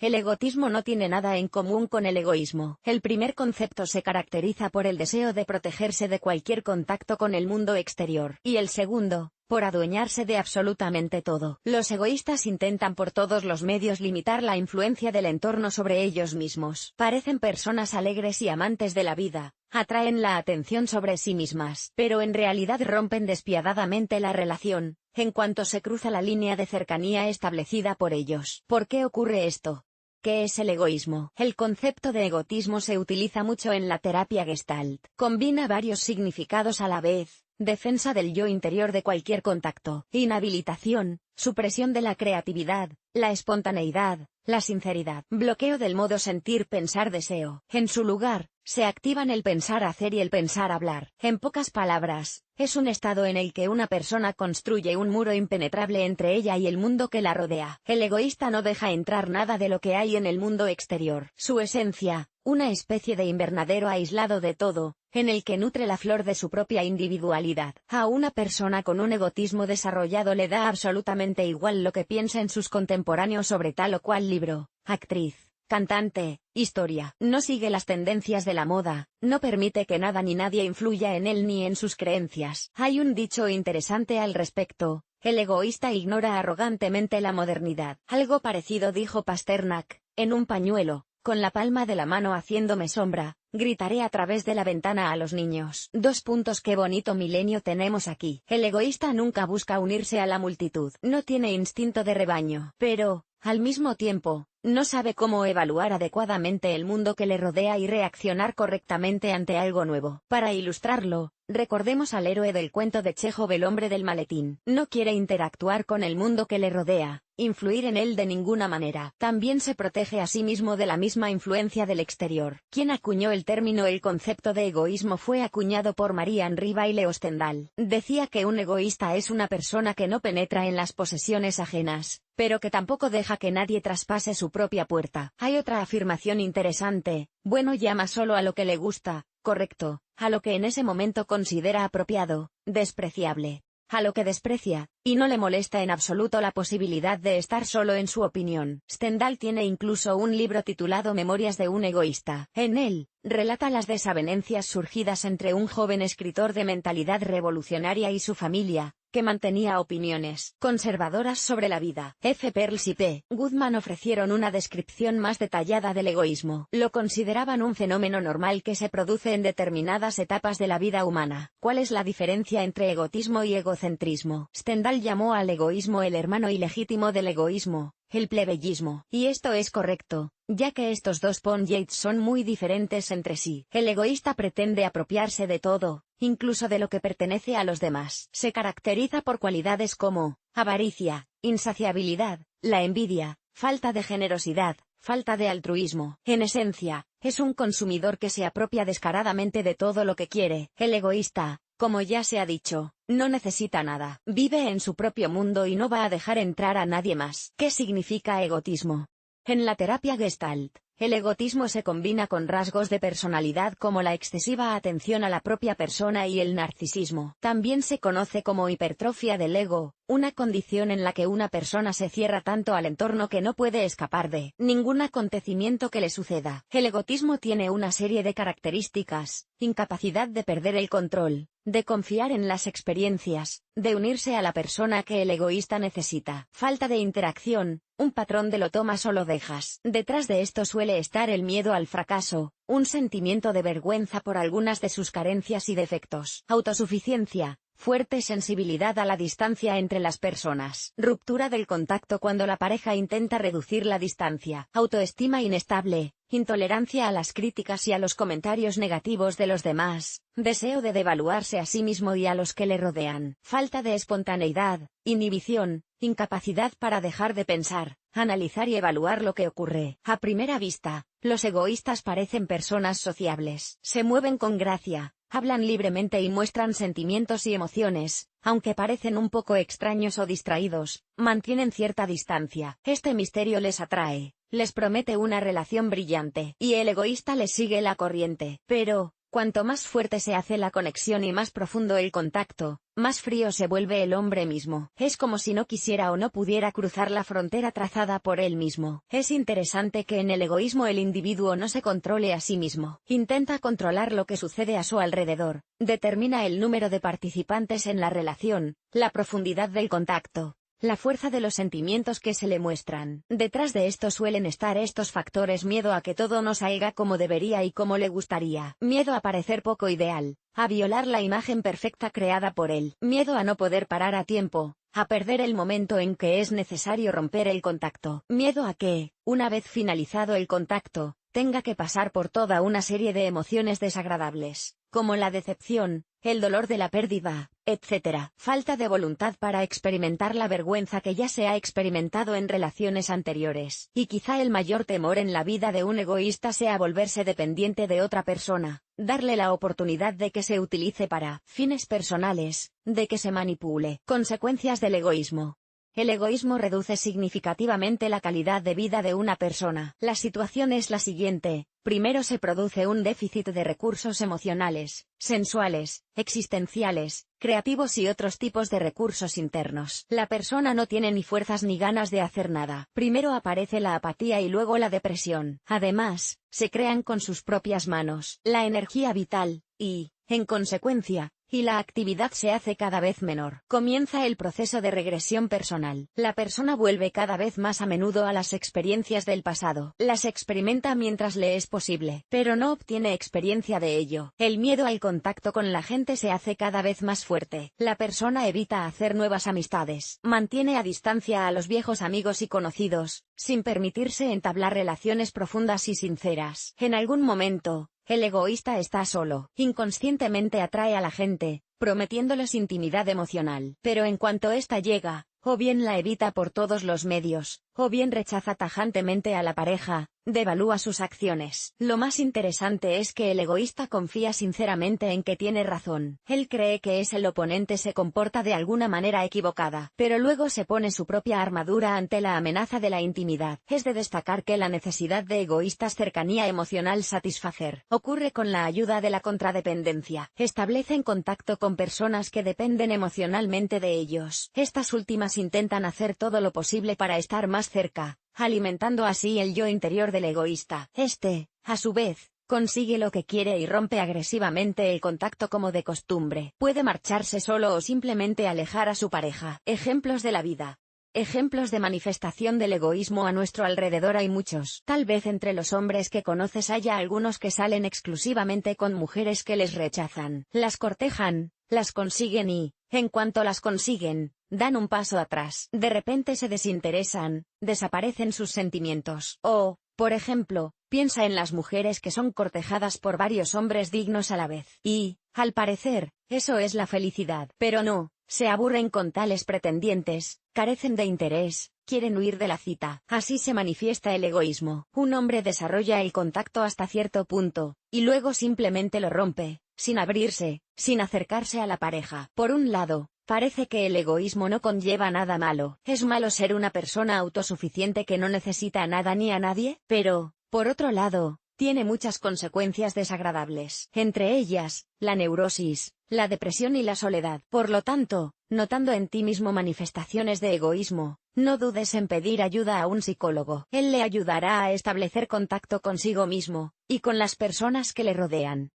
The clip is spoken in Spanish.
El egotismo no tiene nada en común con el egoísmo. El primer concepto se caracteriza por el deseo de protegerse de cualquier contacto con el mundo exterior, y el segundo, por adueñarse de absolutamente todo. Los egoístas intentan por todos los medios limitar la influencia del entorno sobre ellos mismos. Parecen personas alegres y amantes de la vida, atraen la atención sobre sí mismas, pero en realidad rompen despiadadamente la relación, en cuanto se cruza la línea de cercanía establecida por ellos. ¿Por qué ocurre esto? ¿Qué es el egoísmo? El concepto de egotismo se utiliza mucho en la terapia Gestalt. Combina varios significados a la vez: defensa del yo interior de cualquier contacto, inhabilitación, supresión de la creatividad, la espontaneidad, la sinceridad, bloqueo del modo sentir, pensar, deseo. En su lugar, se activan el pensar hacer y el pensar hablar. En pocas palabras, es un estado en el que una persona construye un muro impenetrable entre ella y el mundo que la rodea. El egoísta no deja entrar nada de lo que hay en el mundo exterior. Su esencia, una especie de invernadero aislado de todo, en el que nutre la flor de su propia individualidad. A una persona con un egotismo desarrollado le da absolutamente igual lo que piensen sus contemporáneos sobre tal o cual libro, actriz, cantante, historia. No sigue las tendencias de la moda, no permite que nada ni nadie influya en él ni en sus creencias. Hay un dicho interesante al respecto: el egoísta ignora arrogantemente la modernidad. Algo parecido dijo Pasternak: en un pañuelo, con la palma de la mano haciéndome sombra, gritaré a través de la ventana a los niños. Qué bonito milenio tenemos aquí. El egoísta nunca busca unirse a la multitud. No tiene instinto de rebaño. Pero, al mismo tiempo, no sabe cómo evaluar adecuadamente el mundo que le rodea y reaccionar correctamente ante algo nuevo. Para ilustrarlo, recordemos al héroe del cuento de Chejov, el hombre del maletín. No quiere interactuar con el mundo que le rodea, influir en él de ninguna manera. También se protege a sí mismo de la misma influencia del exterior. Quien acuñó el término, el concepto de egoísmo, fue acuñado por Marie-Henri Bayle Stendhal. Decía que un egoísta es una persona que no penetra en las posesiones ajenas, pero que tampoco deja que nadie traspase su propia puerta. Hay otra afirmación interesante: bueno llama solo a lo que le gusta, correcto, a lo que en ese momento considera apropiado, despreciable, a lo que desprecia, y no le molesta en absoluto la posibilidad de estar solo en su opinión. Stendhal tiene incluso un libro titulado Memorias de un egoísta. En él, relata las desavenencias surgidas entre un joven escritor de mentalidad revolucionaria y su familia, que mantenía opiniones conservadoras sobre la vida. F. Pearls y P. Goodman ofrecieron una descripción más detallada del egoísmo. Lo consideraban un fenómeno normal que se produce en determinadas etapas de la vida humana. ¿Cuál es la diferencia entre egotismo y egocentrismo? Stendhal llamó al egoísmo el hermano ilegítimo del egoísmo, el plebeyismo. Y esto es correcto, ya que estos dos conceptos son muy diferentes entre sí. El egoísta pretende apropiarse de todo, incluso de lo que pertenece a los demás. Se caracteriza por cualidades como avaricia, insaciabilidad, la envidia, falta de generosidad, falta de altruismo. En esencia, es un consumidor que se apropia descaradamente de todo lo que quiere. El egoísta, como ya se ha dicho, no necesita nada. Vive en su propio mundo y no va a dejar entrar a nadie más. ¿Qué significa egotismo? En la terapia Gestalt, el egotismo se combina con rasgos de personalidad como la excesiva atención a la propia persona y el narcisismo. También se conoce como hipertrofia del ego, una condición en la que una persona se cierra tanto al entorno que no puede escapar de ningún acontecimiento que le suceda. El egotismo tiene una serie de características: incapacidad de perder el control, de confiar en las experiencias, de unirse a la persona que el egoísta necesita, falta de interacción, un patrón de lo tomas o lo dejas. Detrás de esto suele estar el miedo al fracaso, un sentimiento de vergüenza por algunas de sus carencias y defectos, autosuficiencia, fuerte sensibilidad a la distancia entre las personas, ruptura del contacto cuando la pareja intenta reducir la distancia, autoestima inestable, intolerancia a las críticas y a los comentarios negativos de los demás, deseo de devaluarse a sí mismo y a los que le rodean, falta de espontaneidad, inhibición, incapacidad para dejar de pensar, analizar y evaluar lo que ocurre. A primera vista, los egoístas parecen personas sociables, se mueven con gracia, hablan libremente y muestran sentimientos y emociones, aunque parecen un poco extraños o distraídos, mantienen cierta distancia. Este misterio les atrae, les promete una relación brillante, y el egoísta les sigue la corriente. Pero, Cuanto más fuerte se hace la conexión y más profundo el contacto, más frío se vuelve el hombre mismo. Es como si no quisiera o no pudiera cruzar la frontera trazada por él mismo. Es interesante que en el egoísmo el individuo no se controle a sí mismo. Intenta controlar lo que sucede a su alrededor, determina el número de participantes en la relación, la profundidad del contacto, la fuerza de los sentimientos que se le muestran. Detrás de esto suelen estar estos factores: miedo a que todo no salga como debería y como le gustaría, miedo a parecer poco ideal, a violar la imagen perfecta creada por él, miedo a no poder parar a tiempo, a perder el momento en que es necesario romper el contacto, miedo a que, una vez finalizado el contacto, tenga que pasar por toda una serie de emociones desagradables, como la decepción, el dolor de la pérdida, etc. Falta de voluntad para experimentar la vergüenza que ya se ha experimentado en relaciones anteriores. Y quizá el mayor temor en la vida de un egoísta sea volverse dependiente de otra persona, darle la oportunidad de que se utilice para fines personales, de que se manipule. Consecuencias del egoísmo. El egoísmo reduce significativamente la calidad de vida de una persona. La situación es la siguiente: primero se produce un déficit de recursos emocionales, sensuales, existenciales, creativos y otros tipos de recursos internos. La persona no tiene ni fuerzas ni ganas de hacer nada. Primero aparece la apatía y luego la depresión. Además, se crean con sus propias manos la energía vital, y, en consecuencia, la actividad se hace cada vez menor. Comienza el proceso de regresión personal. La persona vuelve cada vez más a menudo a las experiencias del pasado. Las experimenta mientras le es posible, pero no obtiene experiencia de ello. El miedo al contacto con la gente se hace cada vez más fuerte. La persona evita hacer nuevas amistades. Mantiene a distancia a los viejos amigos y conocidos, sin permitirse entablar relaciones profundas y sinceras. En algún momento, el egoísta está solo. Inconscientemente atrae a la gente, prometiéndoles intimidad emocional. Pero en cuanto ésta llega, o bien la evita por todos los medios, o bien rechaza tajantemente a la pareja, devalúa sus acciones. Lo más interesante es que el egoísta confía sinceramente en que tiene razón. Él cree que el oponente se comporta de alguna manera equivocada, pero luego se pone su propia armadura ante la amenaza de la intimidad. Es de destacar que la necesidad de egoístas cercanía emocional satisfacer ocurre con la ayuda de la contradependencia. Establecen contacto con personas que dependen emocionalmente de ellos. Estas últimas intentan hacer todo lo posible para estar más cerca, alimentando así el yo interior del egoísta. A su vez, consigue lo que quiere y rompe agresivamente el contacto como de costumbre. Puede marcharse solo o simplemente alejar a su pareja. Ejemplos de la vida. Ejemplos de manifestación del egoísmo a nuestro alrededor hay muchos. Tal vez entre los hombres que conoces haya algunos que salen exclusivamente con mujeres que les rechazan. Las cortejan, las consiguen y, en cuanto las consiguen, dan un paso atrás. De repente se desinteresan, desaparecen sus sentimientos. O, por ejemplo, piensa en las mujeres que son cortejadas por varios hombres dignos a la vez. Y, al parecer, eso es la felicidad. Pero no, se aburren con tales pretendientes, carecen de interés, quieren huir de la cita. Así se manifiesta el egoísmo. Un hombre desarrolla el contacto hasta cierto punto, y luego simplemente lo rompe, sin abrirse, sin acercarse a la pareja. Por un lado, parece que el egoísmo no conlleva nada malo. Es malo ser una persona autosuficiente que no necesita a nada ni a nadie, pero, por otro lado, tiene muchas consecuencias desagradables. Entre ellas, la neurosis, la depresión y la soledad. Por lo tanto, notando en ti mismo manifestaciones de egoísmo, no dudes en pedir ayuda a un psicólogo. Él le ayudará a establecer contacto consigo mismo, y con las personas que le rodean.